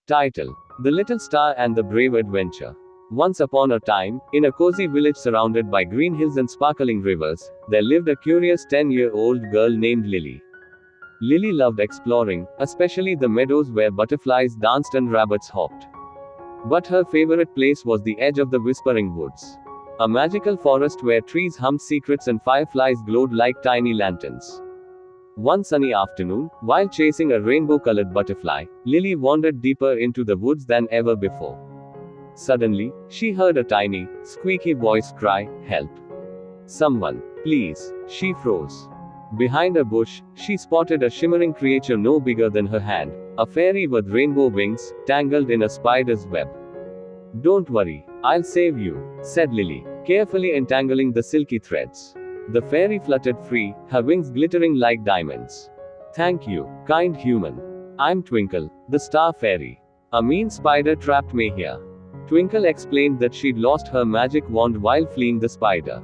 Title: The Little Star and the Brave Adventure. Once upon a time, in a cozy village surrounded by green hills and sparkling rivers, there lived a curious 10-year-old girl named Lily. Lily loved exploring, especially the meadows where butterflies danced and rabbits hopped. But her favorite place was the edge of the Whispering Woods, a magical forest where trees hummed secrets and fireflies glowed like tiny lanterns. One sunny afternoon, while chasing a rainbow-colored butterfly, Lily wandered deeper into the woods than ever before. Suddenly, she heard a tiny, squeaky voice cry, "Help! Someone, please!" She froze. Behind a bush, she spotted a shimmering creature no bigger than her hand, a fairy with rainbow wings, tangled in a spider's web. "Don't worry, I'll save you," said Lily, carefully entangling the silky threads. The fairy fluttered free, her wings glittering like diamonds. "Thank you, kind human. I'm Twinkle, the star fairy. A mean spider trapped me here." Twinkle explained that she'd lost her magic wand while fleeing the spider.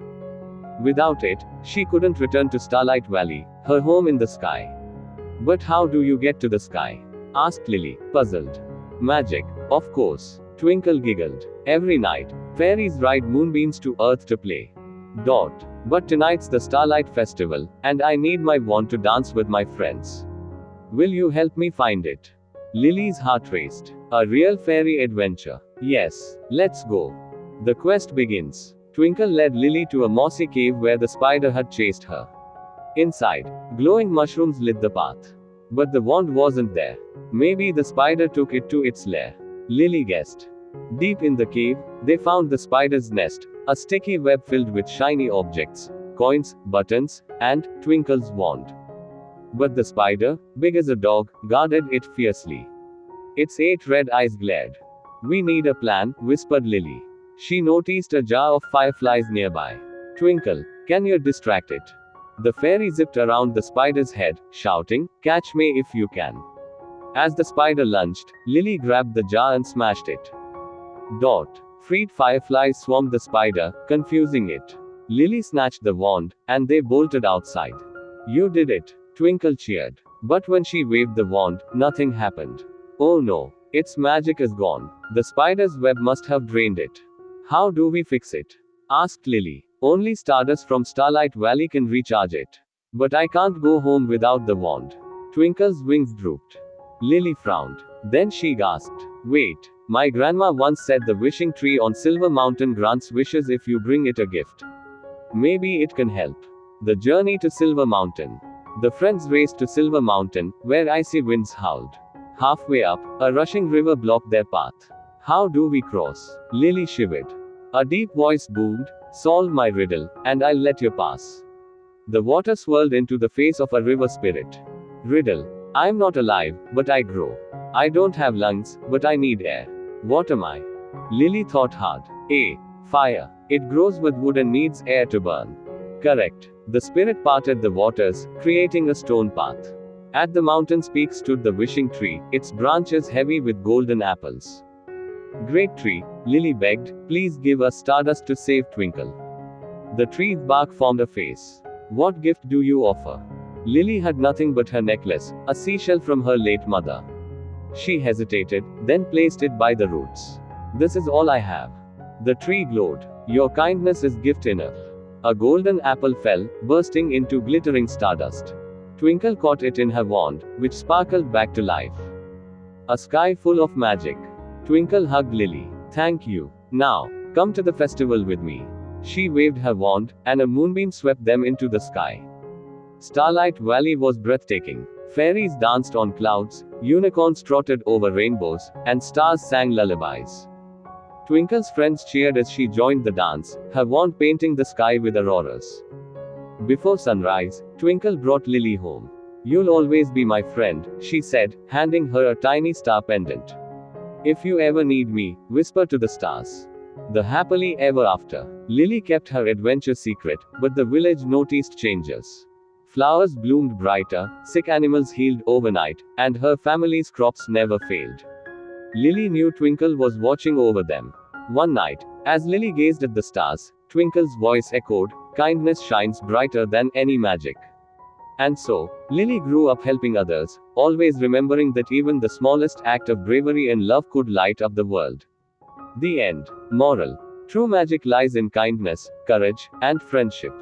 Without it, she couldn't return to Starlight Valley, her home in the sky. "But how do you get to the sky?" asked Lily, puzzled. "Magic, of course," Twinkle giggled. "Every night, fairies ride moonbeams to Earth to play. But tonight's the Starlight Festival, and I need my wand to dance with my friends. Will you help me find it?" Lily's heart raced. A real fairy adventure. "Yes, let's go." The quest begins. Twinkle led Lily to a mossy cave where the spider had chased her. Inside, glowing mushrooms lit the path. But the wand wasn't there. Maybe the spider took it to its lair, Lily guessed. Deep in the cave, they found the spider's nest, a sticky web filled with shiny objects, coins, buttons, and Twinkle's wand. But the spider, big as a dog, guarded it fiercely. Its 8 red eyes glared. "We need a plan," whispered Lily. She noticed a jar of fireflies nearby. "Twinkle, can you distract it?" The fairy zipped around the spider's head, shouting, "Catch me if you can." As the spider lunged, Lily grabbed the jar and smashed it. Freed fireflies swarmed the spider, confusing it. Lily snatched the wand, and they bolted outside. "You did it!" Twinkle cheered. But when she waved the wand, nothing happened. "Oh no! Its magic is gone. The spider's web must have drained it. How do we fix it?" asked Lily. "Only Stardust from Starlight Valley can recharge it. But I can't go home without the wand." Twinkle's wings drooped. Lily frowned. Then she gasped. "Wait. My grandma once said the wishing tree on Silver Mountain grants wishes if you bring it a gift. Maybe it can help." The journey to Silver Mountain. The friends raced to Silver Mountain, where icy winds howled. Halfway up, a rushing river blocked their path. "How do we cross?" Lily shivered. A deep voice boomed, "Solve my riddle, and I'll let you pass." The water swirled into the face of a river spirit. "Riddle. I'm not alive, but I grow. I don't have lungs, but I need air. What am I?" Lily thought hard. "A. Fire. It grows with wood and needs air to burn." "Correct." The spirit parted the waters, creating a stone path. At the mountain's peak stood the wishing tree, its branches heavy with golden apples. "Great tree," Lily begged, "please give us stardust to save Twinkle." The tree's bark formed a face. "What gift do you offer?" Lily had nothing but her necklace, a seashell from her late mother. She hesitated, then placed it by the roots. "This is all I have." The tree glowed. "Your kindness is gift enough." A golden apple fell, bursting into glittering stardust. Twinkle caught it in her wand, which sparkled back to life. A sky full of magic. Twinkle hugged Lily. "Thank you. Now, come to the festival with me." She waved her wand, and a moonbeam swept them into the sky. Starlight Valley was breathtaking. Fairies danced on clouds, unicorns trotted over rainbows, and stars sang lullabies. Twinkle's friends cheered as she joined the dance, her wand painting the sky with auroras. Before sunrise, Twinkle brought Lily home. "You'll always be my friend," she said, handing her a tiny star pendant. "If you ever need me, whisper to the stars." The happily ever after. Lily kept her adventure secret, but the village noticed changes. Flowers bloomed brighter, sick animals healed overnight, and her family's crops never failed. Lily knew Twinkle was watching over them. One night, as Lily gazed at the stars, Twinkle's voice echoed, "Kindness shines brighter than any magic." And so, Lily grew up helping others, always remembering that even the smallest act of bravery and love could light up the world. The end. Moral. True magic lies in kindness, courage, and friendship.